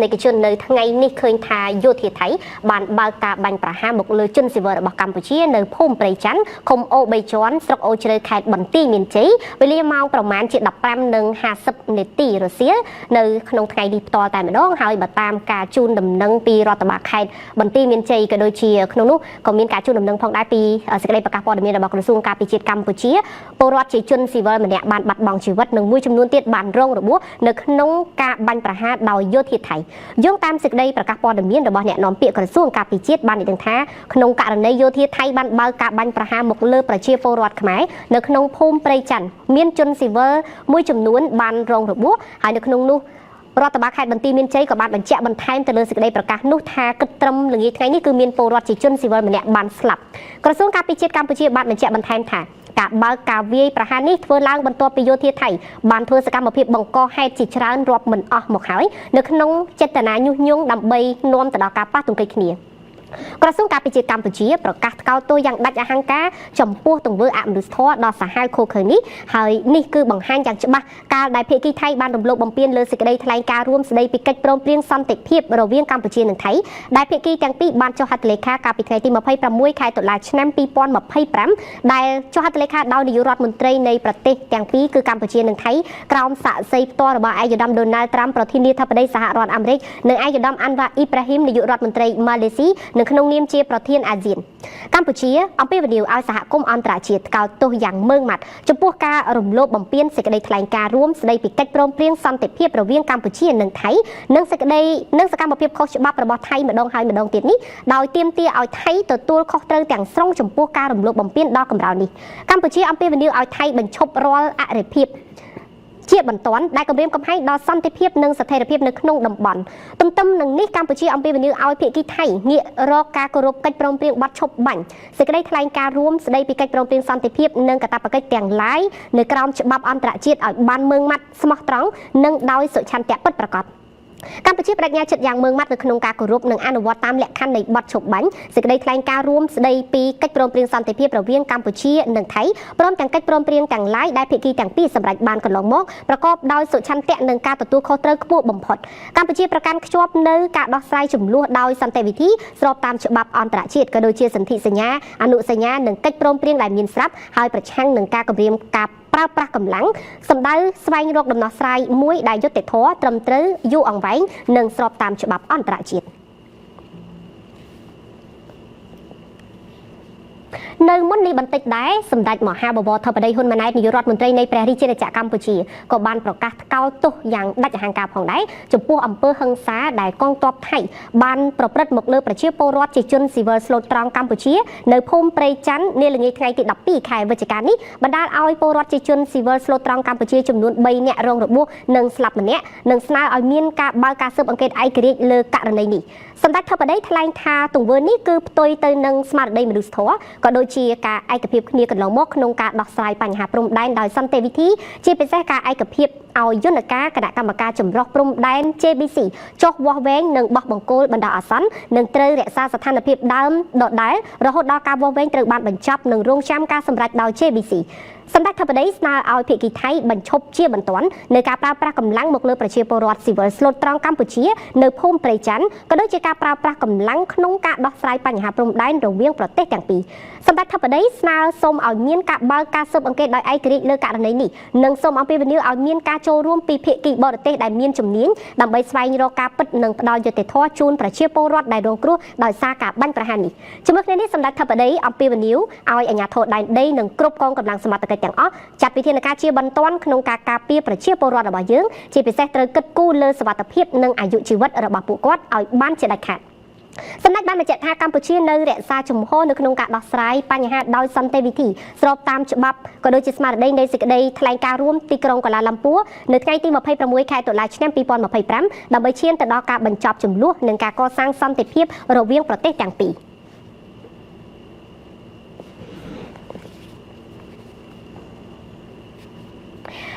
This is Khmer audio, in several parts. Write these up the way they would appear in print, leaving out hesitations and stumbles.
និកជននៅថ្ងៃនេះឃើញថាយោធាថៃបានបើកការបាញ់ប្រហារមកលើជនស៊ីវិលរបស់កម្ពុជានៅភូមិព្រៃច័ន្ទឃុំអូ3ជាន់ស្រុកអូជ្រៅខេត្តបន្ទាយមានជ័យវេលាម៉ោងប្រមាណជា 15:50 នាទីរសៀលនៅក្នុងថ្ងៃនេះផ្ទាល់តែម្ដងហើយបើតាមការជូនដំណឹងពីរដ្ឋបាលខេត្តបន្ទាយមានជ័យក៏ដូចជាក្នុងនោះក៏មានការជូនដំណឹងផងដែរពីសេចក្តីប្រកាសព័ត៌មានរបស់ក្រសួងការពារជាតិកម្ពុជាពលរដ្ឋជាជនស៊ីវិលម្នាក់បានបាត់បង់ជីវិតនិងមួយចំនួនទៀតបានរងរបួសនៅក្នុងការបាញ់ប្រហារដោយយោធាថៃយោងតាមសេចក្តីប្រកាសព័ត៌មានរបស់អ្នកនាំពាក្យក្រសួងការពារជាតិបានឲ្យដឹងថាក្នុងករណីយោធាថៃបានបើកការបាញ់ប្រហារមកលើប្រជាពលរដ្ឋខ្មែរនៅក្នុងភូមិព្រៃច័ន្ទមានជនស៊ីវិលមួយចំនួនបានរងរបួសហើយនៅក្នុងនោះរដ្ឋបាលខេត្តបន្ទាយមានជ័យក៏បានបញ្ជាក់បន្ថែមទៅលើសេចក្តីប្រកាសនោះថាគិតត្រឹមល្ងាចថ្ងៃនេះគឺមានពលរដ្ឋជាជនស៊ីវិលម្នាក់បានស្លាប់ក្រសួងការពារជាតិកម្ពុជាបានបញ្ជាក់បន្ថែមថាការបើកការវាយប្រហារនេះធ្វើឡើងបន្ទាប់ពីយោធាថៃបានធ្វើសកម្មភាពបង្កហេតុជាច្រើនរាប់មិនអស់មកហើយនៅក្នុងចេតនាញុះញង់ដើម្បីនាំទៅដល់ការប៉ះទង្គិចគ្នាក្រសួងការពារជាតិកម្ពុជាប្រកាសថ្កោលទោសយ៉ាងដាច់អហង្ការចំពោះទង្វើអមនុស្សធម៌ដ៏សាហាវឃោរឃៅនេះហើយនេះគឺបង្ហាញយ៉ាងច្បាស់កាលដែលភាគីថៃបានរំលោភបំពានលើសេចក្តីថ្លែងការណ៍រួមស្តីពីកិច្ចព្រមព្រៀងសន្តិភាពរវាងកម្ពុជានិងថៃដែលភាគីទាំងពីរបានចុះហត្ថលេខាកាលពីថ្ងៃទី26ខែតុលាឆ្នាំ2025ដែលចុះហត្ថលេខាដោយនាយករដ្ឋមន្ត្រីនៃប្រទេសទាំងពីរគឺកម្ពុជានិងថៃក្រោមសាក្សីផ្ទាល់របស់ឯកឧត្តមដូណាល់ត្រាំប្រធានាធិបតីសហរដ្ឋអាមេរិកនិងឯកឧត្តមអាន់វ៉ាអ៊ីប្រាហ៊ីមនាយករដ្ឋមន្ត្រីម៉ាឡេស៊ីនៅក្នុងនាមជាប្រធានអាស៊ានកម្ពុជាអំពាវនាវឲ្យសហគមន៍អន្តរជាតិថ្កោលទោសយ៉ាងម៉ឺងម៉ាត់ចំពោះការរំលោភបំពានសេចក្តីថ្លែងការណ៍រួមស្តីពីកិច្ចព្រមព្រៀងសន្តិភាពរវាងកម្ពុជានិងថៃនិងសេចក្តីនិងសកម្មភាពខុសច្បាប់របស់ថៃម្ដងហើយម្ដងទៀតនេះដោយទាមទារឲ្យថៃទទួលខុសត្រូវទាំងស្រុងចំពោះការរំលោភបំពានដ៏កម្រោលនេះកម្ពុជាអំពាវនាវឲ្យថៃបញ្ឈប់រាល់អរិភាពជាបន្ទាន់ដែលគម្រាមកំហែងដល់សន្តិភាពនិងស្ថិរភាពនៅក្នុងតំបន់ទន្ទឹមនឹងនេះកម្ពុជាអំពាវនាវឲ្យភាគីថៃងាករកការគោរពកិច្ចព្រមព្រៀងបទឈប់បាញ់សេចក្តីថ្លែងការណ៍រួមស្តីពីកិច្ចព្រមព្រៀងសន្តិភាពនិងកាតព្វកិច្ចទាំងឡាយនៅក្រោមច្បាប់អន្តរជាតិឲ្យបានម៉ឺងម៉ាត់ស្មោះត្រង់និងដោយសុឆន្ទៈពិតប្រាកដកម្ពុជាបដិញ្ញាចិត្តយ៉ាងម៉ឺងម៉ាត់នៅក្នុងការគោរពនិងអនុវត្តតាមលក្ខខណ្ឌនៃបទឈប់បាញ់សេចក្តីថ្លែងការណ៍រួមស្តីពីកិច្ចព្រមព្រៀងសន្តិភាពរវាងកម្ពុជានិងថៃព្រមទាំងកិច្ចព្រមព្រៀងទាំងឡាយដែលភាគីទាំងពីរសម្រេចបានកន្លងមកប្រកបដោយសុឆន្ទៈនិងការទទួលខុសត្រូវខ្ពស់បំផុតកម្ពុជាប្រកាន់ខ្ជាប់នៅការដោះស្រាយចំនួនដោយសន្តិវិធីស្របតាមច្បាប់អន្តរជាតិក៏ដូចជាសន្ធិសញ្ញាអនុសញ្ញានិងកិច្ចព្រមព្រៀងដែលមានស្រាប់ហើយប្រឆាំងនឹងការគម្រាមការប្រើប្រាស់កម្លាំងសម្ដៅស្វែងរកដំណោះស្រាយមួយដែលយុត្តិធម៌ត្រឹមត្រូវយូរអង្វែងនិងស្របតាមច្បាប់អន្តរជាតិនៅមុននេះបន្តិចដែរសម្ដេចមហាបវរធិបតីហ៊ុនម៉ាណែតនាយករដ្ឋមន្ត្រីនៃព្រះរាជាណាចក្រកម្ពុជាក៏បានប្រកាសថ្កោលទោសយ៉ាងដាច់អហង្ការផងដែរចំពោះអំពើហិង្សាដែលកងទ័ពថៃបានប្រព្រឹត្តមកលើប្រជាពលរដ្ឋជាជនស៊ីវិលស្លូតត្រង់កម្ពុជានៅភូមិព្រៃច័ន្ទនាល្ងាចថ្ងៃទី12ខែវិច្ឆិកានេះបណ្ដាលឲ្យពលរដ្ឋជាជនស៊ីវិលស្លូតត្រង់កម្ពុជាចំនួន3នាក់រងរបួសនិងស្លាប់ម្នាក់និងស្នើឲ្យមានការបើកការស៊ើបអង្កេតឯករាជ្យលើករណីនេះសម្ដេចធិបតីថ្លែងថាទង្វើនេះគឺផ្ទុយទៅនឹងស្មារតីមនុស្សធម៌ក៏ដូចជាការឯកភាពគ្នាកន្លងមកក្នុងការដោះស្រាយបញ្ហាព្រំដែនដោយសន្តិវិធីជាពិសេសការឯកភាពឲ្យយន្តការគណៈកម្មការចម្រុះព្រំដែន JBC ចុះវាស់វែងនិងបោះបង្គោលបណ្ដោះអាសន្ននិងត្រូវរក្សាស្ថានភាពដើមដដែលរហូតដល់ការវាស់វែងត្រូវបានបញ្ចប់និងរងចាំការសម្រេចដោយ JBC សម្ដេចធិបតីស្នើឲ្យភាគីថៃបញ្ឈប់ជាបន្ទាន់នៅការប្រើប្រាស់កម្លាំងមកលើប្រជាពលរដ្ឋស៊ីវិលស្លូតត្រង់កម្ពុជានៅភូមិព្រៃច័ន្ទក៏ដូចជាការប្រើប្រាស់កម្លាំងក្នុងការដោះស្រាយបញ្ហាព្រំដែនរវាងប្រទេសទាំងពីរសម្ដេចធិបតីស្នើសូមឲ្យមានការបើកការស៊ើបអង្កេតដោយឯករាជ្យលើករណីនេះនិងសូមអំពាវនាវឲ្យមានការចូលរួមពីភាគីបរទេសដែលមានជំនាញដើម្បីស្វែងរកការពិតនិងផ្ដល់យុត្តិធម៌ជូនប្រជាពលរដ្ឋដែលរងគ្រោះដោយសារការបាញ់ប្រហារនេះជាមួយគ្នានេះសម្ដេចធិបតីអំពាវនាវឲ្យអាជ្ញាធរដែនដីនិងគ្រប់កងកម្លាំងសមត្ថកិច្ចទាំងអស់ចាត់វិធានការជាបន្ទាន់ក្នុងការការពារប្រជាពលរដ្ឋរបស់យើងជាពិសេសត្រូវគិតគូរលើសុវត្ថិភាពនិងអាយុជីវិតរបស់ពួកគាត់ឲ្យបានជាដាច់ខាតសម្ដេចបានបញ្ជាក់ថាកម្ពុជានៅរក្សាជំហរនៅក្នុងការដោះស្រាយបញ្ហាដោយសន្តិវិធីស្របតាមច្បាប់ក៏ដូចជាស្មារតីនៃសេចក្តីថ្លែងការណ៍រួមទីក្រុងកាឡាឡាំពួរនៅថ្ងៃទី26ខែតុលាឆ្នាំ2025ដើម្បីឈានទៅដល់ការបញ្ចប់ជម្លោះនិងការកសាងសន្តិភាពរវាងប្រទេសទាំងពីរ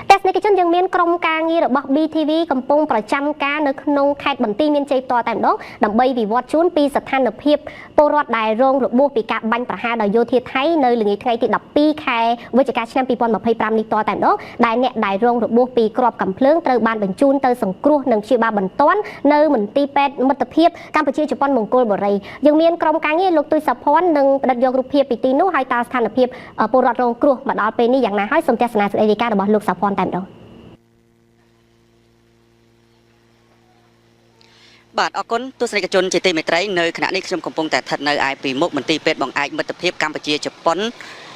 ទស្សនិកជនយើង យើងមានក្រុមការងាររបស់ BTV កំពុងប្រចាំការនៅក្នុងខេត្តបន្ទាយមានជ័យផ្ទាល់តែម្ដងដើម្បីវិវត្តជូនពីស្ថានភាពពលរដ្ឋដែលរងរបួសពីការបាញ់ប្រហារដោយយោធាថៃនៅល្ងាចថ្ងៃទី12ខែវិច្ឆិកាឆ្នាំ2025នេះតតែម្ដងដែលអ្នកដែលរងរបួសពីគ្រាប់កាំភ្លើងត្រូវបានបញ្ជូនទៅសង្គ្រោះនិងព្យាបាលបន្ទាន់នៅមន្ទីរពេទ្យមិត្តភាពកម្ពុជាជប៉ុនមង្គលបុរីយើងមានក្រុមការងារលោកទុយសាភ័ណ្ឌនិងផ្ដិតយករូបភាពពីទីនោះហើយតើស្ថានភាពពលរដ្ឋរងគ្រោះមកដល់ពេលនេះយ៉ាងណាហើយសូមទស្សនាសេចក្តីរាយការណ៍របស់លោកសាភ័ណ្ឌតែម្ដងបាទអរគុណទស្សនិកជនជាទីមេត្រីនៅខណៈនេះខ្ញុំកំពុងតែស្ថិតនៅឯពីមុខមន្ទីរពេទ្យបង្អែកមិត្តភាពកម្ពុជាជប៉ុន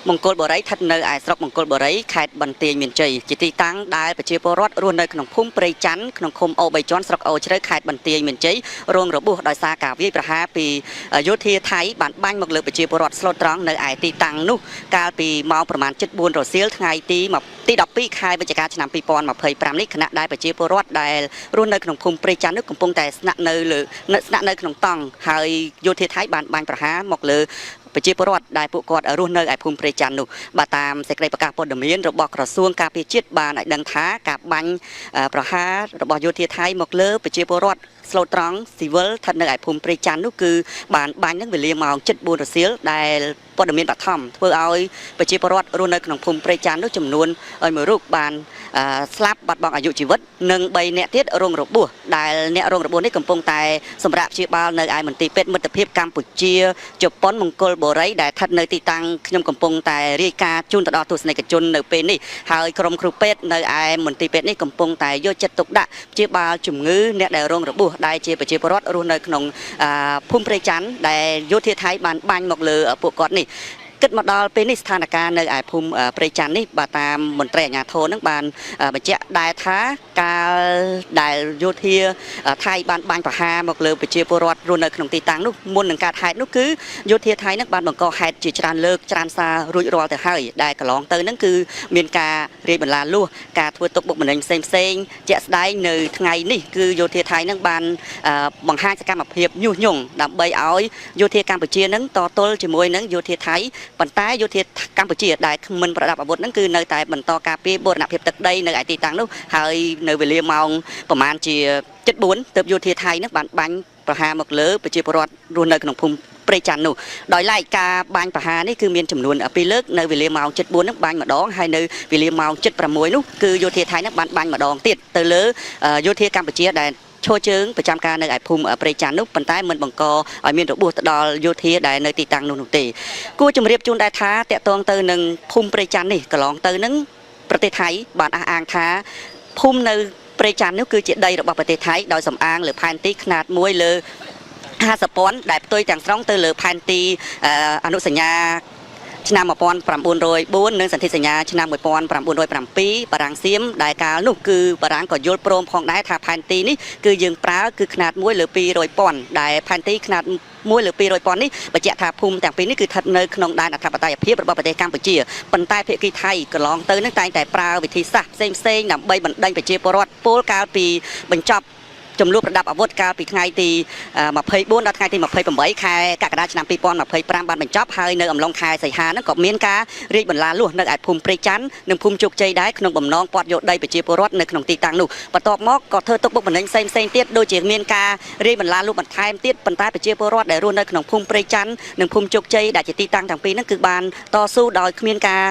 មង្គលបុរីស្ថិតនៅឯស្រុកមង្គលបុរីខេត្តបន្ទាយមានជ័យជាទីតាំងដែលប្រជាពលរដ្ឋរស់នៅក្នុងភូមិព្រៃច័ន្ទក្នុងឃុំអូ3ជាន់ស្រុកអូជ្រៅខេត្តបន្ទាយមានជ័យរងរបួសដោយសារការវាយប្រហារពីយោធាថៃបានបាញ់មកលើប្រជាពលរដ្ឋស្លូតត្រង់នៅឯទីតាំងនោះកាលពីម៉ោងប្រមាណ 7:04 រសៀលថ្ងៃទី12ខែវិច្ឆិកាឆ្នាំ2025នេះខណៈដែលប្រជាពលរដ្ឋដែលរស់នៅក្នុងភូមិព្រៃច័ន្ទនោះកំពុងតែស្នាក់នៅក្នុងតង់ហើយយោធាថៃបានបាញ់ប្រហារមកលើប្រជាពលរដ្ឋដែលពួកគាត់រស់នៅឯភូមិព្រៃច័ន្ទនោះបាទតាមសេចក្តីប្រកាសព័ត៌មានរបស់ក្រសួងការពារជាតិបានឲ្យដឹងថាការបាញ់ប្រហាររបស់យោធាថៃមកលើប្រជាពលរដ្ឋស្លូតត្រង់ស៊ីវិលស្ថិតនៅឯភូមិព្រៃច័ន្ទនោះគឺបានបាញ់នឹងវេលាម៉ោង 7:04 រសៀលដែលព័ត៌មានបឋមធ្វើឲ្យប្រជាពលរដ្ឋរស់នៅក្នុងភូមិព្រៃច័ន្ទនោះចំនួន1រូបបានស្លាប់បាត់បង់អាយុជីវិតនិង3នាក់ទៀតរងរបួសដែលអ្នករងរបួសនេះកំពុងតែសម្រាប់ព្យាបាលនៅឯមន្ទីរពេទ្យមិត្តភាពកម្ពុជាជប៉ុនមង្គលបុរីដែលស្ថិតនៅទីតាំងខ្ញុំកំពុងតែរាយការណ៍ជូនទៅដល់ទស្សនិកជននៅពេលនេះហើយក្រុមគ្រូពេទ្យនៅឯមន្ទីរពេទ្យនេះកំពុងតែយកចិត្តទុកដាក់ព្យាបាលជំងឺអ្នកដែលរងរបួសដែលជាប្រជាពលរដ្ឋរស់នៅក្នុងភូមិព្រៃច័ន្ទដែលយោធាថៃបានបាញ់មកលើពួកគាត់នេះគិតមកដល់ពេលនេះស្ថានភាពនៅឯភូមិព្រៃច័ន្ទនេះបាទតាមមន្ត្រីអាជ្ញាធរនឹងបានបញ្ជាក់ដែរថាការដែលយោធាថៃបានបាញ់ប្រហារមកលើប្រជាពលរដ្ឋរស់នៅក្នុងទីតាំងនោះមុននឹងកើតហេតុនោះគឺយោធាថៃនឹងបានបង្កហេតុជាច្រើនលើកច្រើនសាររួចរាល់ទៅហើយដែលកន្លងទៅនឹងគឺមានការរាយបន្លាលួសការធ្វើទុកបុកម្នេញផ្សេងជាក់ស្ដែងនៅថ្ងៃនេះគឺយោធាថៃនឹងបានបង្ហាញសកម្មភាពញុះញង់ដើម្បីឲ្យយោធាកម្ពុជានឹងតទល់ជាមួយនឹងយោធាថៃប៉ុន្តែយោធាកម្ពុជាដែលគ្មិនប្រដាប់អាវុធហ្នឹងគឺនៅតែបន្តការពារបូរណភាពទឹកដីនៅឯទីតាំងនោះហើយនៅវេលាម៉ោងប្រហែលជា 7:04 ទើបយោធាថៃហ្នឹងបានបាញ់ប្រហារមកលើប្រជាពលរដ្ឋរស់នៅក្នុងភូមិព្រៃច័ន្ទនោះដោយឡែកការបាញ់ប្រហារនេះគឺមានចំនួន2លើកនៅវេលាម៉ោង 7:04 ហ្នឹងបាញ់ម្ដងហើយនៅវេលាម៉ោង 7:06 នោះគឺយោធាថៃហ្នឹងបានបាញ់ម្ដងទៀតទៅលើយោធាកម្ពុជាដែលឈរជើងប្រចាំការនៅឯភូមិព្រៃច័ន្ទនោះប៉ុន្តែមិនបង្កឲ្យមានរបួសទៅដល់យោធាដែលនៅទីតាំងនោះទេគួរជម្រាបជូនដែរថាតកតងទៅនឹងភូមិព្រៃច័ន្ទនេះកន្លងទៅនឹងប្រទេសថៃបានអះអាងថាភូមិនៅព្រៃច័ន្ទនេះគឺជាដីរបស់ប្រទេសថៃដោយសំអាងលើផែនទីខ្នាត1លើ50ពាន់ដែលផ្ទុយទាំងស្រុងទៅលើផែនទីអនុសញ្ញាឆ្នាំ1904និងសន្ធិសញ្ញាឆ្នាំ1907បារាំងសៀមដែលកាលនោះគឺបារាំងក៏យល់ព្រមផងដែរថាផែនទីនេះគឺយើងប្រើគឺខ្នាត1លើ200ពាន់ដែលផែនទីខ្នាត1លើ200ពាន់នេះបញ្ជាក់ថាភូមិទាំងពីរនេះគឺស្ថិតនៅក្នុងដែនអធិបតេយ្យភាពរបស់ប្រទេសកម្ពុជាប៉ុន្តែភាគីថៃកន្លងទៅនឹងតែងតែប្រើវិធីសាស្ត្រផ្សេងៗដើម្បីបណ្ដេញប្រជាពលរដ្ឋពលកាលពីបញ្ចប់ចំនួនប្រដាប់អាវុធកាលពីថ្ងៃទី24ដល់ថ្ងៃទី28ខែកក្កដាឆ្នាំ2025បានបញ្ចប់ហើយនៅអំឡុងខែសីហាហ្នឹងក៏មានការរាយបន្លាលួសនៅឯភូមិព្រៃច័ន្ទនិងភូមិជោគជ័យដែរក្នុងបំណងពាត់យកដីប្រជាពលរដ្ឋនៅក្នុងទីតាំងនោះបន្ទាប់មកក៏ធ្វើទុកបុកម្នេញផ្សេងទៀតដូចជាមានការរាយបន្លាលួសបន្ថែមទៀតប៉ុន្តែប្រជាពលរដ្ឋដែលរស់នៅក្នុងភូមិព្រៃច័ន្ទនិងភូមិជោគជ័យដែលជាទីតាំងទាំងពីរហ្នឹងគឺបានតស៊ូដោយគ្មានការ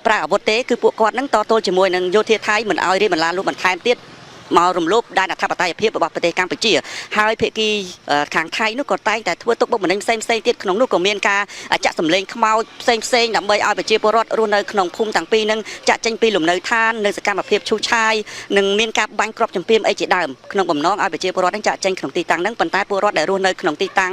ប្រើអាវុធទេគឺពួកគាត់ហ្នឹងតទល់ជាមួយនឹងយោធាថៃមិនឲ្យរាយបន្លាលួសបន្ថែមទៀតមករំលោភដែនអធិបតេយ្យភាពរបស់ប្រទេសកម្ពុជាហើយភាគីខាងថៃនោះក៏តែងតែធ្វើទុកបុកម្នេញផ្សេងទៀតក្នុងនោះក៏មានការចាក់សម្លេងខ្មោចផ្សេងដើម្បីឲ្យប្រជាពលរដ្ឋរស់នៅក្នុងភូមិទាំងពីរនឹងចាក់ចេញពីលំនៅឋាននៅសកម្មភាពឈូសឆាយនិងមានការបាញ់គ្រាប់ចម្ពាមអីជាដើមក្នុងបំណងឲ្យប្រជាពលរដ្ឋនឹងចាក់ចេញក្នុងទីតាំងហ្នឹងប៉ុន្តែពលរដ្ឋដែលរស់នៅក្នុងទីតាំង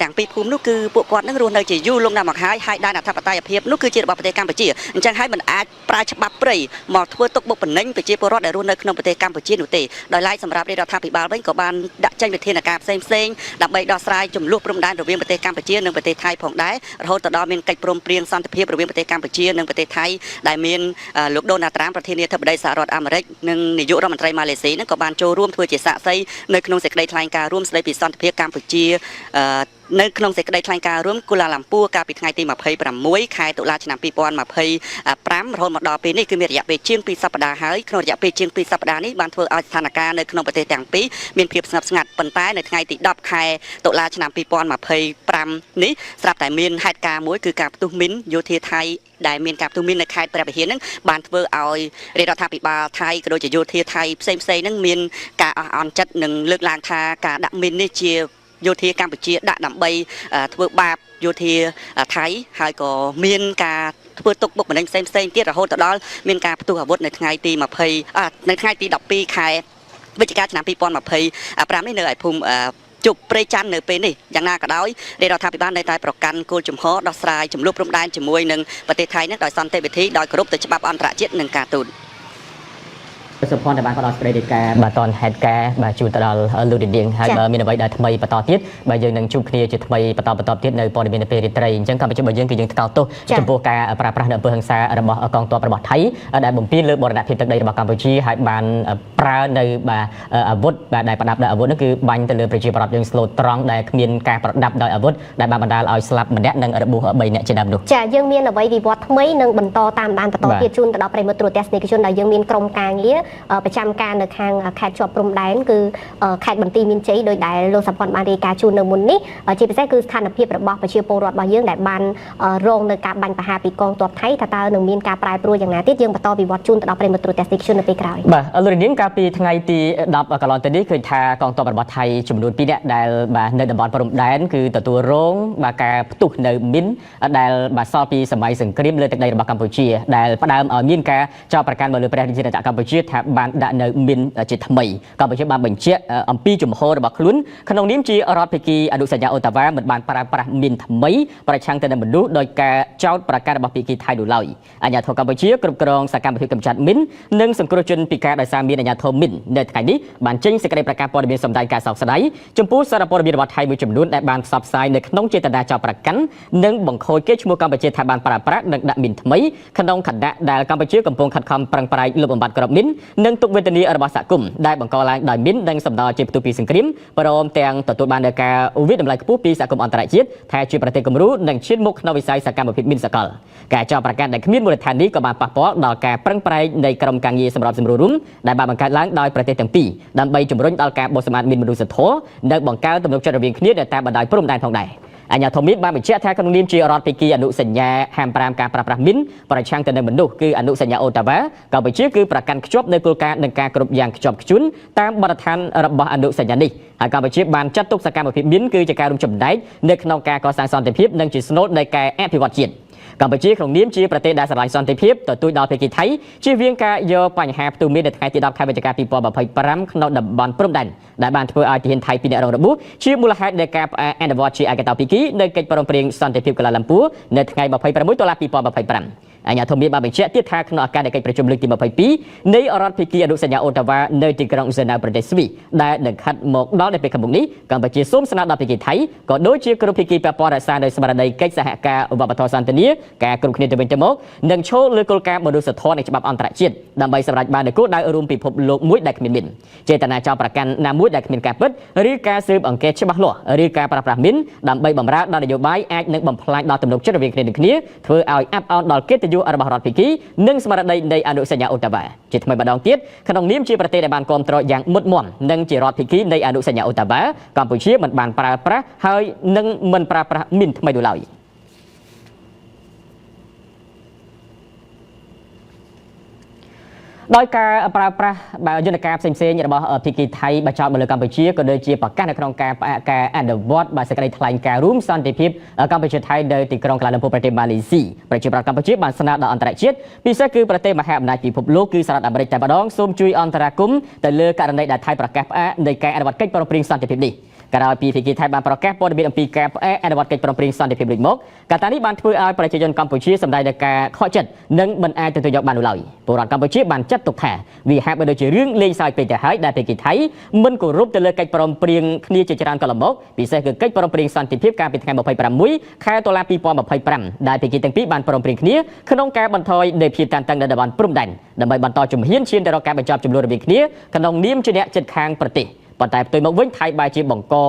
ទាំងពីរភូមិនោះគឺពួកគាត់នឹងរស់នៅជាយូរលង់ណាស់មកហើយដែនអធិបតេយ្យភាពនោះគឺជារបស់ប្រទេសកម្ពុជាអញ្ចឹងហើយមិនអាចប្រើច្បាប់ព្រៃមកធ្វើទុកបុកម្នេញប្រជាពលរដ្ឋដែលរស់នៅក្នុងប្រទេសកម្ពុជានោះទេដោយឡែកសម្រាប់រដ្ឋាភិបាលវិញក៏បានដាក់ចេញវិធានការផ្សេងដើម្បីដោះស្រាយចំនួនព្រំដែនរវាងប្រទេសកម្ពុជានិងប្រទេសថៃផងដែររហូតដល់មានកិច្ចព្រមព្រៀងសន្តិភាពរវាងប្រទេសកម្ពុជានិងប្រទេសថៃដែលមានលោកដូណាល់ត្រាំប្រធានាធិបតីសហរដ្ឋអាមេរិកនិងនាយករដ្ឋមន្ត្រីម៉ាឡេស៊ីនឹងក៏បានចូលរួមធ្វើជាសាក្សីនៅក្នុងសេចក្តីថ្លែងការណ៍រួមស្តីពីសន្តិភាពកម្ពុជា នៅក្នុងសេចក្តីថ្លែងការណ៍រួមគូឡាឡាំពួរកាលពីថ្ងៃទី26ខែតុលាឆ្នាំ2025រហូតមកដល់ពេលនេះគឺមានរយៈពេលជាង2សប្តាហ៍ហើយក្នុងរយៈពេលជាង2សប្តាហ៍នេះបានធ្វើឲ្យស្ថានភាពនៅក្នុងប្រទេសទាំងពីរមានភាពស្ងប់ស្ងាត់ប៉ុន្តែនៅថ្ងៃទី10ខែតុលាឆ្នាំ2025នេះស្រាប់តែមានហេតុការណ៍មួយគឺការផ្ទុះមីនយោធាថៃដែលមានការផ្ទុះមីននៅខេត្តព្រះវិហារនឹងបានធ្វើឲ្យរាជរដ្ឋាភិបាលថៃក៏ដូចជាយោធាថៃផ្សេងៗនឹងមានការអស់អន់ចិត្តនិងលើកឡើងថាការដាក់មីននេះជាយោធាកម្ពុជាដាក់ដើម្បីធ្វើបាបយោធាថៃហើយក៏មានការធ្វើទុកបុកម្នេញផ្សេងទៀតរហូតទៅដល់មានការផ្ទុះអាវុធនៅថ្ងៃទី12ខែវិច្ឆិកាឆ្នាំ2025នេះនៅឯភូមិជប់ព្រៃច័ន្ទនៅពេលនេះយ៉ាងណាក៏ដោយរាជរដ្ឋាភិបាលនៅតែប្រកាន់គោលជំហរដោះស្រាយចំនួនព្រំដែនជាមួយនឹងប្រទេសថៃនេះដោយសន្តិវិធីដោយគោរពទៅច្បាប់អន្តរជាតិនិងការទូតសុភ័ណ្ឌដែលបានផ្ដល់ស្ដីរាយការណ៍បាទតនហេតុការណ៍បាទជួនទៅដល់លោកនាងហើយបើមានអ្វីដែលថ្មីបន្តទៀតបាទយើងនឹងជួបគ្នាជាថ្មីបន្តទៀតនៅព័ត៌មានពេលរាត្រីអញ្ចឹងកម្ពុជារបស់យើងគឺយើងថ្កោលទោសចំពោះការប្រើប្រាស់នៅអំពើហិង្សារបស់កងទ័ពរបស់ថៃដែលបំពានលើបរណភាពទឹកដីរបស់កម្ពុជាហើយបានប្រើនៅបាទអាវុធបាទដែលប្រដាប់ដោយអាវុធនោះគឺបាញ់ទៅលើប្រជាពលរដ្ឋយើងស្លូតត្រង់ដែលគ្មានការប្រដាប់ដោយអាវុធដែលបានបណ្ដាលឲ្យស្លាប់ម្នាក់និងរបួស3នាក់ជាដើមនោះចាយើងមានអ្វីវិវត្តថ្មីនិងបន្តតាមដានបន្តទៀតជូនទៅដល់ប្រិយមិត្តទូរទស្សនិកជនដែលយើងមានក្រុមការងារប្រចាំការនៅខាងខេត្តជាប់ព្រំដែនគឺខេត្តបន្ទាយមានជ័យដោយដែលលោកសំផនបានរាយការណ៍ជូននៅមុននេះជាពិសេសគឺស្ថានភាពរបស់ប្រជាពលរដ្ឋរបស់យើងដែលបានរងនៅការបាញ់ប្រហារពីកងទ័ពថៃថាតើនឹងមានការប្រែប្រួលយ៉ាងណាទៀតយើងបន្តវិវត្តជូនទៅដល់ប្រិយមិត្តទូរទស្សនិកជននៅពេលក្រោយបាទលោកនាងកាលពីថ្ងៃទី10កន្លងទៅនេះឃើញថាកងទ័ពរបស់ថៃចំនួន2នាក់ដែលបាទនៅតំបន់ព្រំដែនគឺទទួលរងបាទការផ្ទុះនៅមីនដែលបាទសល់ពីសម័យសង្គ្រាមលើទឹកដីរបស់កម្ពុជាដែលផ្ដើមឲ្យមានការចោទប្រកាន់មកលើព្រះរាជាណាចក្រកម្ពុជាថាបានដាក់នៅមីនជាថ្មីកម្ពុជាបានបញ្ជាក់អំពីជំហររបស់ខ្លួនក្នុងនាមជារដ្ឋភាគីអនុសញ្ញាអូតាវ៉ាមិនបានប្រើប្រាស់មីនថ្មីប្រឆាំងទៅនឹងមនុស្សដោយការចោទប្រកាន់របស់ភាគីថៃនោះឡើយអាជ្ញាធរកម្ពុជាគ្រប់គ្រងសកម្មភាពកម្ចាត់មីននិងសង្គ្រោះជនពិការដោយសារមានអាជ្ញាធរមីននៅថ្ងៃនេះបានចេញសេចក្តីប្រកាសព័ត៌មានសម្ដែងការសោកស្ដាយចំពោះសារព័ត៌មានរបស់ថៃមួយចំនួនដែលបានផ្សព្វផ្សាយនៅក្នុងចេតនាចោទប្រកាន់និងបង្ខូចកេរ្តិ៍ឈ្មោះកម្ពុជាថាបានប្រើប្រាស់និងដាក់មីនថ្មីក្នុងខណៈដែលកម្ពុជាកំពុងខិតខំប្រឹងប្រែងលុបបំបាត់ក្របមីននិងទុកវេទនារបស់សហគមន៍ដែលបង្កឡើងដោយមីននិងសម្ដៅជាផ្ទុះពីសង្គ្រាមព្រមទាំងទទួលបាននូវការវិតម្លៃខ្ពស់ពីសហគមន៍អន្តរជាតិថាជាប្រទេសគំរូនិងឈានមុខក្នុងវិស័យសកម្មភាពមីនសកលការចោទប្រកាន់ដែលគ្មានមូលដ្ឋាននេះក៏បានប៉ះពាល់ដល់ការប្រឹងប្រែងនៃក្រុមការងារសម្របសម្រួលរួមដែលបានបង្កើតឡើងដោយប្រទេសទាំងពីរដើម្បីជំរុញដល់ការបោះសម្អាតមីនមនុស្សធម៌និងបង្កើនទំនុកចិត្តរវាងគ្នានៅតាមបណ្ដោយព្រំដែនផងដែរអាជ្ញាធរមីនបានបញ្ជាក់ថាក្នុងនាមជារដ្ឋភាគីអនុសញ្ញាហាម5ការប្រើប្រាស់មីនប្រឆាំងទៅនឹងមនុស្សគឺអនុសញ្ញាអូតាវ៉ាកម្ពុជាគឺប្រកាន់ខ្ជាប់នៅគោលការណ៍និងការគ្រប់យ៉ាងខ្ជាប់ខ្ជួនតាមបទដ្ឋានរបស់អនុសញ្ញានេះហើយកម្ពុជាបានចាត់ទុកសកម្មភាពមីនគឺជាការរួមចំណែកនៅក្នុងការកសាងសន្តិភាពនិងជាស្នូលនៃការអភិវឌ្ឍជាតិកម្ពុជាក្នុងនាមជាប្រទេសដែលស្រឡាញ់សន្តិភាពទទូចដល់ភាគីថៃជៀសវាងការយកបញ្ហាផ្ទុះមីននៅថ្ងៃទី10ខែវិច្ឆិកា2025ក្នុងតំបន់ព្រំដែនដែលបានធ្វើឲ្យទាហានថៃ2នាក់រងរបួសជាមូលហេតុនៃការផ្អាកអនុវត្តជាឯកតោភាគីនៅកិច្ចព្រមព្រៀងសន្តិភាពកូឡាឡាំពួរនៅថ្ងៃ26តុលា2025អាជ្ញាធរមានបានបញ្ជាក់ទៀតថាក្នុងឱកាសនៃកិច្ចប្រជុំលើកទី22នៃរដ្ឋភាគីអនុសញ្ញាអូតាវ៉ានៅទីក្រុងហ្សឺណែវប្រទេសស្វីសដែលនឹងខិតមកដល់នៅពេលខាងមុខនេះកម្ពុជាសូមស្នើដល់ភាគីថៃក៏ដូចជាគ្រប់ភាគីពាក់ព័ន្ធរក្សានៅស្មារតីកិច្ចសហការវប្បធម៌សន្តិនិកការគ្រប់គ្នាទៅវិញទៅមកនិងឈលលើគោលការណ៍មនុស្សធម៌នៃច្បាប់អន្តរជាតិដើម្បីសម្រេចបាននូវគោលដៅរួមពិភពលោកមួយដែលគ្មានមីនចេតនាចោទប្រកាន់ណាមួយដែលគ្មានការពិតឬការស៊ើបអង្កេតច្បាស់លាស់ឬការប្រើប្រាស់មីនដើម្បីបម្រើដល់នយោបាយអាចនឹងបំផ្លាញដល់ទំនុកចិត្តរវាងគ្នានឹងគ្នាធ្វើឲ្យអាប់អោនដល់កិត្តិយសរបស់រដ្ឋភាគីនិងស្មារតីនៃអនុសញ្ញាអូតាវ៉ាជាថ្មីម្ដងទៀតក្នុងនាមជាប្រទេសដែលបានគាំទ្រយ៉ាងមុតមាំនិងជារដ្ឋភាគីនៃអនុសញ្ញាអូតាវ៉ាកម្ពុជាមិនបានប្រើប្រាស់ហើយនឹងមិនប្រើប្រាស់មីនថ្មីនោះឡើយដោយការប្រើប្រាស់យន្តការផ្សេងៗរបស់ភាគីថៃបញ្ចោតមកលើកម្ពុជាក៏ដូចជាប្រកាសនៅក្នុងការផ្អាកការអនុវត្តសេចក្តីថ្លែងការណ៍រួមសន្តិភាពកម្ពុជាថៃនៅទីក្រុងក្លាឡាំពូប្រទេសម៉ាឡេស៊ីប្រជាប្រដ្ឋកម្ពុជាបានស្នើដល់អន្តរជាតិពិសេសគឺប្រទេសមហាអំណាចពិភពលោកគឺសហរដ្ឋអាមេរិកតែម្ដងសូមជួយអន្តរាគមន៍ទៅលើករណីដែលថៃប្រកាសផ្អាកនៃការអនុវត្តកិច្ចព្រមព្រៀងសន្តិភាពនេះក្រោយពីភាគីថៃបានប្រកាសព័ត៌មានអំពីការផ្អាកអនុវត្តកិច្ចព្រមព្រៀងសន្តិភាពរួចមកកត្តានេះបានធ្វើឲ្យប្រជាជនកម្ពុជាសម្ដែងដល់ការខកចិត្តនិងមិនអាចទទួលយកបាននោះឡើយពលរដ្ឋកម្ពុជាបានចាត់ទុកថាវាហាក់បីដូចជារឿងលេងសើចពេកទៅហើយដែលភាគីថៃមិនគោរពទៅលើកិច្ចព្រមព្រៀងគ្នាជាច្រើនកន្លងមកពិសេសគឺកិច្ចព្រមព្រៀងសន្តិភាពកាលពីថ្ងៃ26ខែតុលា2025ដែលភាគីទាំងពីរបានព្រមព្រៀងគ្នាក្នុងការបន្ថយនៃភាពតានតឹងនៅតំបន់ព្រំដែនដើម្បីបន្តជំហានឈានទៅរកការបញ្ចប់ចំនួនរវាងគ្នាក្នុងនាមជាអ្នកជិតខាងប្រទេសប ប៉ុន្តែផ្ទុយមកវិញថៃបែរជាបង្កើ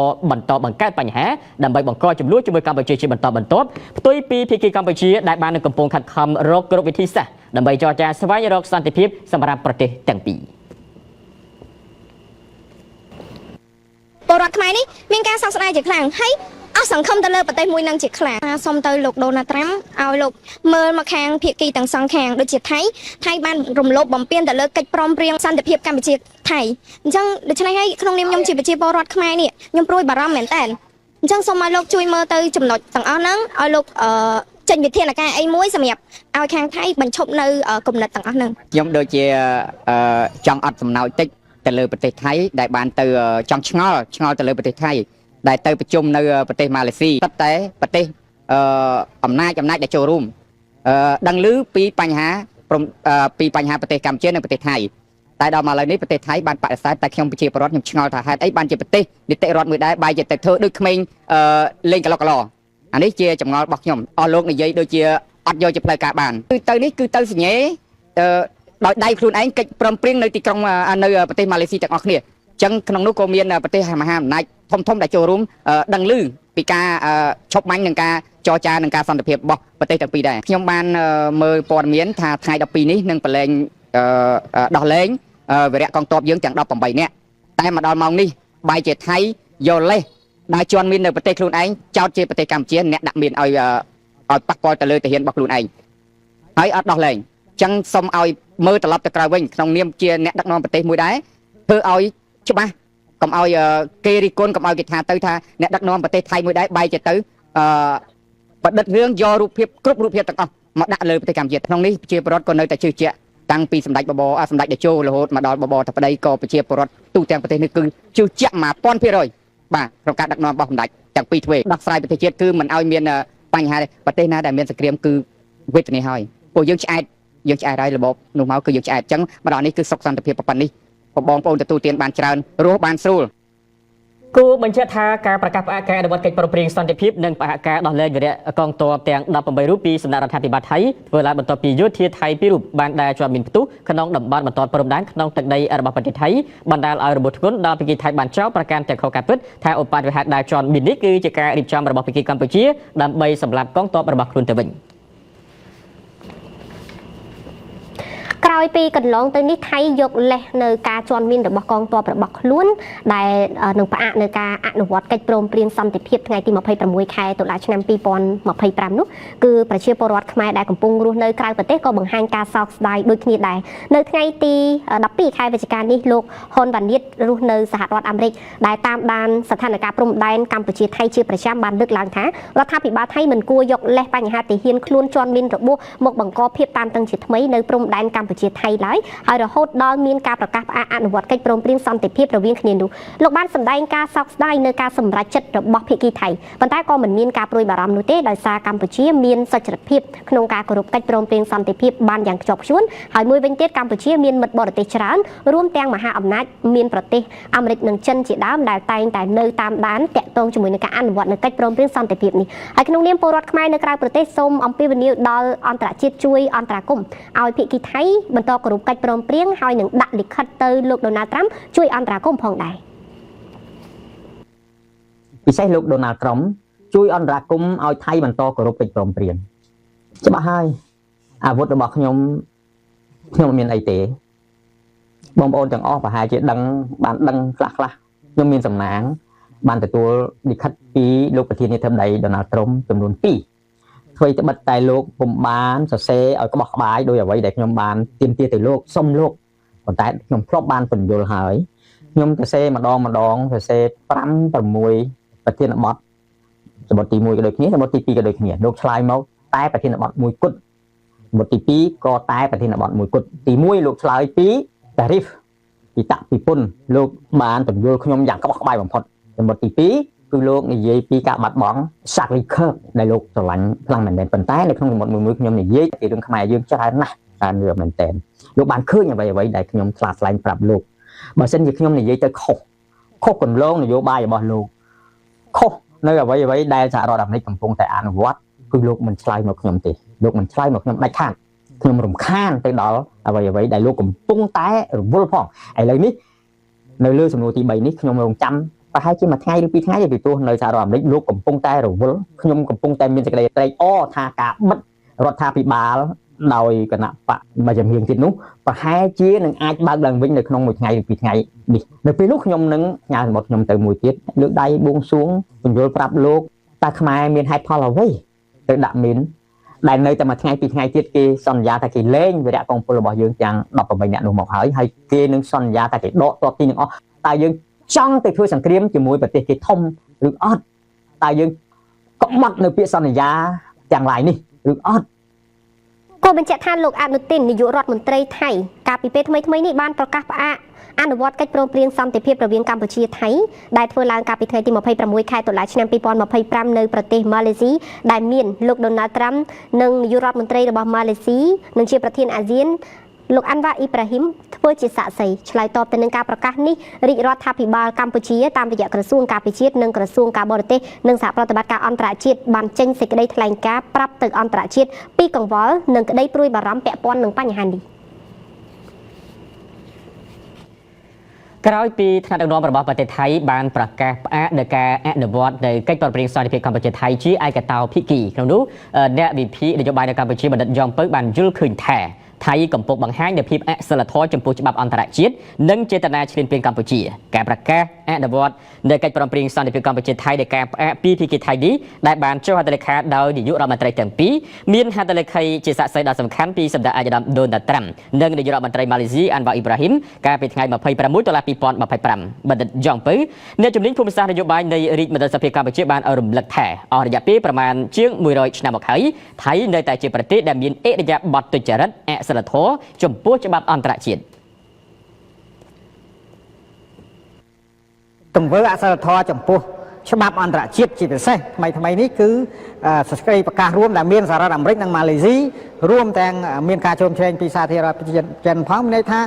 តបញ្ហាដើម្បីបង្កចំនួនជាមួយកម្ពុជាជាបន្តបន្ទាប់ផ្ទុយពីភាគីកម្ពុជាដែលបាននឹងកំពុងខិតខំរកគ្រប់វិធីសាស្ត្រដើម្បីចរចាស្វែងរកសន្តិភាពសម្រាប់ប្រទេសទាំងពីរពលរដ្ឋខ្មែរនេះមានការសោកស្ដាយជាខ្លាំងហើយអស់សង្ឃឹមទៅលើប្រទេសមួយនឹងជាខ្លាំងសូមទៅលោកដូណាល់ត្រាំឲ្យលោកមើលមកខាងភាគីទាំងសងខាងដូចជាថៃបានរំលោភបំពានទៅលើកិច្ចព្រមព្រៀងសន្តិភាពកម្ពុជាថៃអញ្ចឹងដូច្នេះហើយក្នុងនាមខ្ញុំជាប្រជាពលរដ្ឋខ្មែរនេះខ្ញុំព្រួយបារម្ភមែនតើអញ្ចឹងសូមឲ្យលោកជួយមើលទៅចំណុចទាំងអស់ហ្នឹងឲ្យលោកចេញវិធានការអីមួយសម្រាប់ឲ្យខាងថៃបញ្ឈប់នៅគំនិតទាំងអស់ហ្នឹងខ្ញុំដូចជាចង់អត់សំណោចតិចទៅលើប្រទេសថៃដែលបានទៅចង់ឆ្ងល់ទៅលើប្រទេសថៃដែលទៅប្រជុំនៅប្រទេសម៉ាឡេស៊ីតែប្រទេសអំណាចដែលចូលរួមដឹងឮពីបញ្ហាប្រទេសកម្ពុជានិងប្រទេសថៃតែដល់មកឥឡូវនេះប្រទេសថៃបានបដិសេធតែខ្ញុំប្រជាពលរដ្ឋខ្ញុំឆ្ងល់ថាហេតុអីបានជាប្រទេសនីតិរដ្ឋមួយដែរបែរជាទៅធ្វើដូចក្មេងលេងកឡុកកឡអានេះជាចម្ងល់របស់ខ្ញុំអស់លោកនិយាយដូចជាអត់យកជាផ្លូវការបានគឺទៅនេះគឺទៅសញ្ញេដោយដៃខ្លួនឯងកិច្ចព្រមព្រៀងនៅទីក្រុងនៅប្រទេសម៉ាឡេស៊ីទាំងអស់គ្នាអញ្ចឹងក្នុងនោះក៏មានប្រទេសមហាអំណាចធំដែលចូលរួមដឹងឮពីការឈប់បាញ់និងការចរចានិងការសន្តិភាពរបស់ប្រទេសទាំងពីរដែរខ្ញុំបានមើលព័ត៌មានថាថ្ងៃ12នេះនឹងប្រឡែងដោះលែងវីរៈកងទ័ពយើងទាំង18នាក់តែមកដល់ម៉ោងនេះបែរជាថៃយកលេសដែលជន់មាននៅប្រទេសខ្លួនឯងចោទជាប្រទេសកម្ពុជាអ្នកដាក់មានឲ្យប៉ះពាល់ទៅលើទាហានរបស់ខ្លួនឯងហើយអត់ដោះលែងអញ្ចឹងសូមឲ្យមើលត្រឡប់ទៅក្រៅវិញក្នុងនាមជាអ្នកដឹកនាំប្រទេសមួយដែរធ្វើឲ្យច្បាស់កុំឲ្យគេរិះគន់កុំឲ្យគេថាទៅថាអ្នកដឹកនាំប្រទេសថៃមួយដែរបែរជាទៅបដិទ្ធរឿងយករូបភាពគ្រប់រូបភាពទាំងអស់មកដាក់លើប្រទេសកម្ពុជាក្នុងនេះប្រជាពលរដ្ឋក៏នៅតែជឿជាក់តាំងពីសម្ដេចបបរសម្ដេចតេជោរហូតមកដល់បបរតាប្តីក៏ប្រជាពលរដ្ឋទូទាំងប្រទេសនេះគឺជឿជាក់1000%បាទក្នុងការដឹកនាំរបស់សម្ដេចទាំងពីរទ្វេដោះស្រាយប្រទេសជាតិគឺមិនឲ្យមានបញ្ហាប្រទេសណាដែលមានសង្គ្រាមគឺវេទនាហើយពួកយើងឆ្អែតហើយរបបនោះមកគឺយើងឆ្អែតអញ្ចឹងម្ដងនេះគឺសុខសន្តិភាពប៉ុណ្ណេះបងប្អូនទទួលទានបានច្រើនរស់បានស្រួលគូបញ្ជាក់ថាការប្រកាសផ្អាកការអនុវត្តកិច្ចព្រមព្រៀងសន្តិភាពនិងផ្អាកការដោះលែងវីរៈកងទ័ពទាំង18រូបពីសំណាក់រដ្ឋាភិបាលថៃធ្វើឡើងបន្ទាប់ពីយោធាថៃ2រូបបានដែលជាប់មានផ្ទុះក្នុងតំបន់បន្ទាត់ព្រំដែនក្នុងទឹកដីរបស់ប្រទេសថៃបណ្ដាលឲ្យរបួសធ្ងន់ដល់ភាគីថៃបានចោទប្រកាន់ទាំងខុសការពិតថាឧបទ្ទវហេតុដែលជាប់មាននេះគឺជាការរៀបចំរបស់ភាគីកម្ពុជាដើម្បីសម្លាប់កងទ័ពរបស់ខ្លួនទៅវិញក្រោយពីកន្លងទៅនេះថៃយកលេសនៅការជន់មានរបស់កងទ័ពរបស់ខ្លួនដែលនឹងផ្អាកនៅការអនុវត្តកិច្ចព្រមព្រៀងសន្តិភាពថ្ងៃទី26ខែតុលាឆ្នាំ2025នោះគឺប្រជាពលរដ្ឋខ្មែរដែលកំពុងរស់នៅក្រៅប្រទេសក៏បង្ហាញការសោកស្ដាយដូចគ្នាដែរនៅថ្ងៃទី12ខែវិច្ឆិកានេះលោកហ៊ុនវ៉ានីតរស់នៅសហរដ្ឋអាមេរិកដែលតាមដានស្ថានភាពព្រំដែនកម្ពុជាថៃជាប្រចាំបានលើកឡើងថារដ្ឋាភិបាលថៃមិនគួរយកលេសបញ្ហាទាហានខ្លួនជន់មានរបួសមកបង្កភាពតានតឹងជាថ្មីនៅព្រំដែនកម្ពុជាថៃឡើយហើយរហូតដល់មានការប្រកាសផ្អាកអនុវត្តកិច្ចព្រមព្រៀងសន្តិភាពរវាងគ្នានោះលោកបានសម្ដែងការសោកស្ដាយនៅការសម្រេចចិត្តរបស់ភាគីថៃប៉ុន្តែក៏មិនមានការព្រួយបារម្ភនោះទេដោយសារកម្ពុជាមានសុចរិតភាពក្នុងការគោរពកិច្ចព្រមព្រៀងសន្តិភាពបានយ៉ាងខ្ជាប់ខ្ជួនហើយមួយវិញទៀតកម្ពុជាមានមិត្តបរទេសច្រើនរួមទាំងមហាអំណាចមានប្រទេសអាមេរិកនិងចិនជាដើមដែលតែងតែនៅតាមដានតាក់ទងជាមួយនឹងការអនុវត្តនៅកិច្ចព្រមព្រៀងសន្តិភាពនេះហើយក្នុងនាមពលរដ្ឋខ្មែរនៅក្រៅប្រទេសសូមអំពាវនាវដល់អន្តរជាតិជួយអន្តរាគមន៍ឲ្យភាគីថៃបន្តគោរពកិច្ចព្រមព្រៀងហើយនឹងដាក់លិខិតទៅលោកដូណាល់ត្រាំជួយអន្តរាគមន៍ផងដែរពិសេសលោកដូណាល់ត្រាំជួយអន្តរាគមន៍ឲ្យថៃបន្តគោរពកិច្ចព្រមព្រៀងច្បាស់ហើយអាវុធរបស់ខ្ញុំមានអីទេបងប្អូនទាំងអស់ប្រហែលជាបានដឹងខ្លះខ្ញុំមានសំណាងបានទទួលលិខិតពីលោកប្រធានាធិបតីដូណាល់ត្រាំចំនួន2ធ្វើត្បិតតែលោកពុំបានសរសេរឲ្យក្បោះក្បាយដោយអ្វីដែលខ្ញុំបានទាមទារទៅលោកសុំលោកប៉ុន្តែខ្ញុំធ្លាប់បានពន្យល់ហើយខ្ញុំសរសេរម្ដងសរសេរ5 6ប្រធានបទសម្បត្តិទី1ក៏ដូចគ្នាសម្បត្តិទី2ក៏ដូចគ្នាលោកឆ្លើយមកតែប្រធានបទមួយគត់សម្បត្តិទី2ក៏តែប្រធានបទមួយគត់ទី1លោកឆ្លើយពី tariff ពីតាក់ពីពន្ធលោកបានពន្យល់ខ្ញុំយ៉ាងក្បោះក្បាយបំផុតសម្បត្តិទី2គឺលោកនិយាយពីការបាត់បង់ Charlie Kirk ដែលលោកស្រឡាញ់ខ្លាំងមែនទែនប៉ុន្តែនៅក្នុងសម្បត្តិមួយខ្ញុំនិយាយពីរឿងខ្មែរយើងច្រើនណាស់ច្រើនរឿងមែនទែនលោកបានឃើញអ្វីដែលខ្ញុំឆ្លាតឆ្លែងប្រាប់លោកបើមិនជាខ្ញុំនិយាយទៅខុសគន្លងនយោបាយរបស់លោកខុសនៅអ្វីដែលសហរដ្ឋអាមេរិកកំពុងតែអនុវត្តគឺលោកមិនឆ្លើយមកខ្ញុំទេលោកមិនឆ្លើយមកខ្ញុំដាច់ខាតខ្ញុំរំខានទៅដល់អ្វីដែលលោកកំពុងតែរវល់ផងឥឡូវនេះ នៅលើសំណួរទី3នេះខ្ញុំរងចាំប្រហែលជាមួយថ្ងៃឬ2ថ្ងៃទេពីព្រោះនៅសហរដ្ឋអាមេរិកលោកកំពុងតែរវល់ខ្ញុំកំពុងតែមានសេចក្តីត្រេកអរថាការបិទរដ្ឋាភិបាលដោយគណៈបកមួយចំហៀងទៀតនោះប្រហែលជានឹងអាចបើកឡើងវិញនៅក្នុងមួយថ្ងៃឬ2ថ្ងៃនេះនៅពេលនោះខ្ញុំនឹងញ៉ាំរបស់ខ្ញុំទៅមួយទៀតលើកដៃបួងសួងពន្យល់ប្រាប់លោកតើខ្មែរមានហេតុផលអ្វីទៅដាក់មីនដែលនៅតែមួយថ្ងៃ2ថ្ងៃទៀតគេសន្យាថាគេលែងវីរៈកងពលរបស់យើងទាំង18នាក់នោះមកហើយគេនឹងសន្យាថាគេដកទ័ពទីនឹងអស់តើយើងចង់ទៅធ្វើសង្គ្រាមជាមួយប្រទេសគេធំឬអត់តើយើងក្បត់នៅពាក្យសន្យាទាំងឡាយនេះឬអត់គូបញ្ជាក់ថាលោកអនុទាននាយករដ្ឋមន្ត្រីថៃកាលពីពេលថ្មីនេះបានប្រកាសផ្អាកអនុវត្តកិច្ចព្រមព្រៀងសន្តិភាពរវាងកម្ពុជាថៃដែលធ្វើឡើងកាលពីថ្ងៃទី26ខែតុលាឆ្នាំ2025នៅប្រទេសម៉ាឡេស៊ីដែលមានលោកដូណាល់ត្រាំនិងនាយករដ្ឋមន្ត្រីរបស់ម៉ាឡេស៊ីនិងជាប្រធានអាស៊ានលោកអាន់វ៉ាអ៊ីប្រាហ៊ីមធ្វើជាសាក្សីឆ្លើយតបទៅនឹងការប្រកាសនេះរាជរដ្ឋាភិបាលកម្ពុជាតាមរយៈក្រសួងការពារជាតិនិងក្រសួងការបរទេសនិងសហប្រតិបត្តិការអន្តរជាតិបានចេញសេចក្តីថ្លែងការណ៍ប្រាប់ទៅអន្តរជាតិពីកង្វល់និងក្តីព្រួយបារម្ភពាក់ព័ន្ធនឹងបញ្ហានេះក្រោយពីថ្នាក់ដឹកនាំរបស់ប្រទេសថៃបានប្រកាសផ្អាកនៃការអនុវត្តនៅកិច្ចព្រមព្រៀងសន្តិភាពកម្ពុជាថៃជាឯកតោភាគីក្នុងនោះអ្នកវិភាគនយោបាយនៅកម្ពុជាបណ្ឌិតយ៉ងពៅបានយល់ឃើញថាថៃកំពុងបង្ហាញនូវភាពអសិលធម៌ចំពោះច្បាប់អន្តរជាតិនិងចេតនាឈ្លានពានកម្ពុជាការប្រកាសអនុវត្តនៅកិច្ចព្រមព្រៀងសន្តិភាពកម្ពុជាថៃនៃការផ្អាកពីភាគីថៃនេះដែលបានចុះហត្ថលេខាដោយនាយករដ្ឋមន្ត្រីទាំងពីរមានហត្ថលេខីជាសាក្សីដ៏សំខាន់ពីសម្ដេចអាយដាមដូណាល់ត្រាំនិងនាយករដ្ឋមន្ត្រីម៉ាឡេស៊ីអាន់វ៉ាអ៊ីប្រាហ៊ីមកាលពីថ្ងៃ26តុលា2025បណ្ឌិតយ៉ងពៅអ្នកជំនាញភូមិសាស្ត្រនយោបាយនៃរាជមន្ត្រីសភាកម្ពុជាបានរំលឹកថាអស់រយៈពេលប្រមាណជាង100ឆ្នាំមកហើយថៃនៅតែជាប្រទេសដែលមានឥរិយាបថទុច្ចរិតអសិលធម៌ចំពោះច្បាប់អន្តរជាតិទង្វើអសិលធម៌ចំពោះច្បាប់អន្តរជាតិជាពិសេសថ្មីនេះគឺសេចក្តីប្រកាសរួមដែលមានសហរដ្ឋអាមេរិកនិងម៉ាឡេស៊ីរួមទាំងមានការចូលច្រែងពីសាធារណប្រជាជនផងមានន័យថា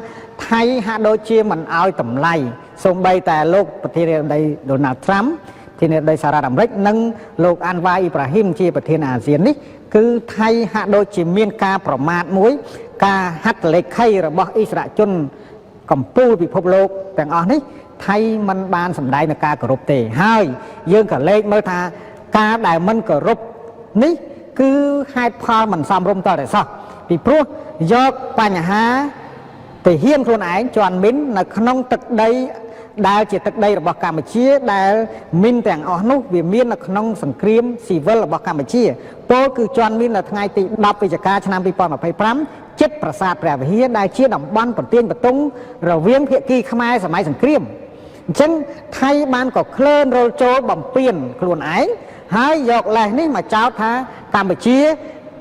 ថៃហាក់ដូចជាមិនអោយតម្លៃសូម្បីតែលោកប្រធានាធិបតីដូណាល់ត្រាំប្រធានាធិបតីសហរដ្ឋអាមេរិកនិងលោកអាន់វ៉ាអ៊ីប្រាហ៊ីមជាប្រធានអាស៊ាននេះគឺថៃហាក់ដូចជាមានការប្រមាថមួយការហត្ថលេខីរបស់អិសរាជជនកម្ពុជាពិភពលោកទាំងអស់នេះថៃមិនបានសម្ដែងនឹងការគោរពទេហើយយើងក៏លេចមើលថាការដែលមិនគោរពនេះគឺហេតុផលមិនសមរម្យតតែសោះពីព្រោះយកបញ្ហាទៅហ៊ានខ្លួនឯងជន់មីននៅក្នុងទឹកដីដែលជាទឹកដីរបស់កម្ពុជាដែលមីនទាំងអស់នោះវាមាននៅក្នុងសង្គ្រាមស៊ីវិលរបស់កម្ពុជាពោលគឺជន់មីននៅថ្ងៃទី10វិច្ឆិកាឆ្នាំ2025ចិត្តប្រាសាទព្រះវិហារដែលជាតំបន់ប្រទាញបតុងរវាងភាគីខ្មែរសម័យសង្គ្រាមអញ្ចឹងថៃបានក៏ក្លើនរលចូលបំពេញខ្លួនឯងហើយយកលេសនេះមកចោទថាកម្ពុជា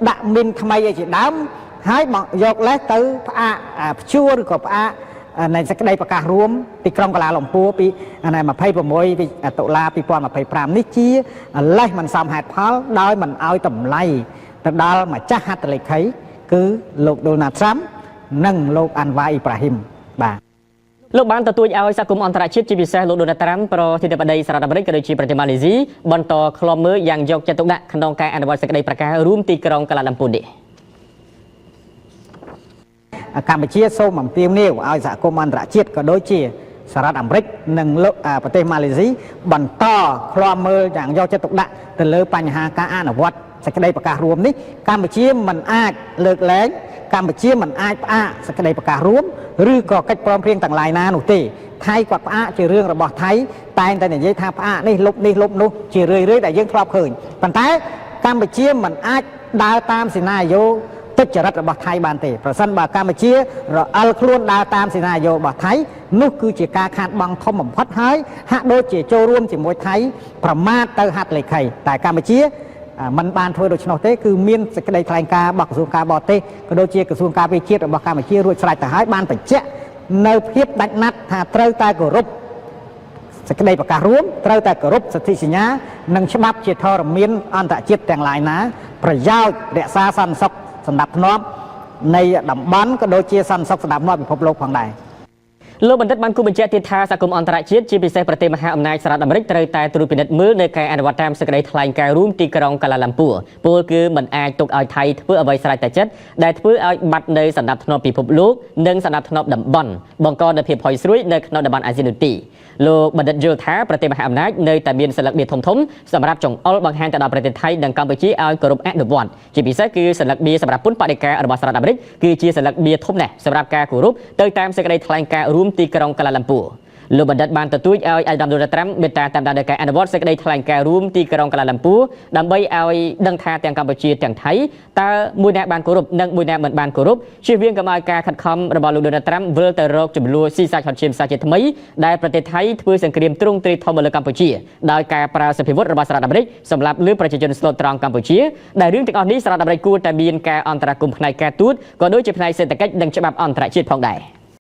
ដាក់មីនថ្មីឲ្យជាដើមហើយយកលេសទៅផ្អាកព្យួរឬក៏ផ្អាកនៃសេចក្តីប្រកាសរួមទីក្រុងកាឡាលំពួរពី26តុលា2025នេះជាលេសមិនសមហេតុផលដោយមិនអោយតម្លៃទៅដល់ម្ចាស់ហត្ថលេខីគឺលោកដូណាល់ត្រាំនិងលោកអាន់វ៉ាអ៊ីប្រាហ៊ីមបាទលោកបានទទូចឲ្យសហគមន៍អន្តរជាតិជាពិសេសលោកដូណាល់ត្រាំប្រធានាធិបតីសហរដ្ឋអាមេរិកក៏ដូចជាប្រទេសម៉ាឡេស៊ីបន្តឃ្លាំមើលយ៉ាងយកចិត្តទុកដាក់ក្នុងការអនុវត្តសេចក្តីប្រកាសរួមទីក្រុងកាឡាលំពួរនេះកម្ពុជាសូមអំពាវនាវឲ្យសហគមន៍អន្តរជាតិក៏ដូចជាសហរដ្ឋអាមេរិកនិងប្រទេសម៉ាឡេស៊ីបន្តឃ្លាំមើលយ៉ាងយកចិត្តទុកដាក់ទៅលើបញ្ហាការអនុវត្តសេចក្តីប្រកាសរួមនេះកម្ពុជាមិនអាចលើកលែងកម្ពុជាមិនអាចផ្អាកសេចក្តីប្រកាសរួមឬក៏កិច្ចព្រមព្រៀងទាំងឡាយណានោះទេថៃគាត់ផ្អាកជារឿងរបស់ថៃតែងតែនិយាយថាផ្អាកនេះលុបនោះជារឿយដែលយើងធ្លាប់ឃើញប៉ុន្តែកម្ពុជាមិនអាចដើរតាមសេណារីយ៉ូទុច្ចរិតរបស់ថៃបានទេប្រសិនបើកម្ពុជារអិលខ្លួនដើរតាមសេណារីយ៉ូរបស់ថៃនោះគឺជាការខាតបង់ធំបំផុតហើយហាក់ដូចជាចូលរួមជាមួយថៃប្រមាថទៅហត្ថលេខីតែកម្ពុជាมันបានធ្វើដូច្នោះទេគឺមានសេចក្តីថ្លែងការណ៍របស់ក្រសួងការបរទេសក៏ដូចជាក្រសួងការពារជាតិរបស់កម្ពុជារួចស្រេចទៅហើយបានបញ្ជាក់នៅភាពដាច់ណាត់ថាត្រូវតែគោរពសេចក្តីប្រកាសរួមត្រូវតែគោរពសន្ធិសញ្ញានិងច្បាប់ជាធរមានអន្តរជាតិទាំងឡាយណាប្រយោជន៍រក្សាសន្តិសុខសម្រាប់ធ្នាប់នៃតំបន់ក៏ដូចជាសន្តិសុខសម្រាប់ធ្នាប់ពិភពលោកផងដែរ លោកបណ្ឌិតបានគូបញ្ជាក់ទៀតថាសហគមន៍អន្តរជាតិជាពិសេសប្រទេសមហាអំណាចសហរដ្ឋអាមេរិកត្រូវតែត្រួតពិនិត្យមើលនៅការអនុវត្តតាមសេចក្តីថ្លែងការណ៍រួមទីក្រុងកាឡាឡាំពួរពលគឺមិនអាចទុកឲ្យថៃធ្វើអ្វីស្រេចតែចិត្តដែលធ្វើឲ្យបាត់នៅសណ្ដាប់ធ្នាប់ពិភពលោកនិងសណ្ដាប់ធ្នាប់តំបន់បង្កនូវភាពហុយស្រួយនៅក្នុងតំបន់អាស៊ាននោះទេលោកបណ្ឌិតយល់ថាប្រទេសមហាអំណាចនៅតែមានសិលឹកបៀធំសម្រាប់ចង្អុលបង្ហាញទៅដល់ប្រទេសថៃនិងកម្ពុជាឲ្យគោរពអនុវត្តជាពិសេសគឺសិលឹកបៀសម្រាប់ពុនបដិការរបស់សហរដ្ឋអាមេរិកគឺជាសិលឹកបៀធំណាស់សម្រាប់ការគោរពទៅតាមសេចក្តីថ្លែងការណ៍រួមទីក្រុងកាឡាឡាំពួរលោកបណ្ឌិតបានទទូចឲ្យអាយដាមដូណាល់ត្រាំមេត្តាតាមដានដល់ការអនុវត្តសេចក្តីថ្លែងការណ៍រួមទីក្រុងកាឡាឡាំពួរដើម្បីឲ្យដឹងថាទាំងកម្ពុជាទាំងថៃតើមួយណាបានគោរពនិងមួយណាមិនបានគោរពជៀសវាងកុំឲ្យការខិតខំរបស់លោកដូណាល់ត្រាំវិលទៅរកចំនួនស៊ីសាច់ហត់ឈាមសាច់ជាថ្មីដែលប្រទេសថៃធ្វើសង្គ្រាមទ្រង់ទ្រាយធំមកលើកម្ពុជាដោយការប្រើសភាវុធរបស់សហរដ្ឋអាមេរិកសម្រាប់លើប្រជាជនស្លូតត្រង់កម្ពុជាដែលរឿងទាំងអស់នេះសហរដ្ឋអាមេរិកគួរតែមានការអន្តរាគមន៍ផ្នែកការទូតក៏ដូចជាផ្នែកសេដ្ឋកិច្ចនិងច្បាប់អន្តរជាតិផងដែរ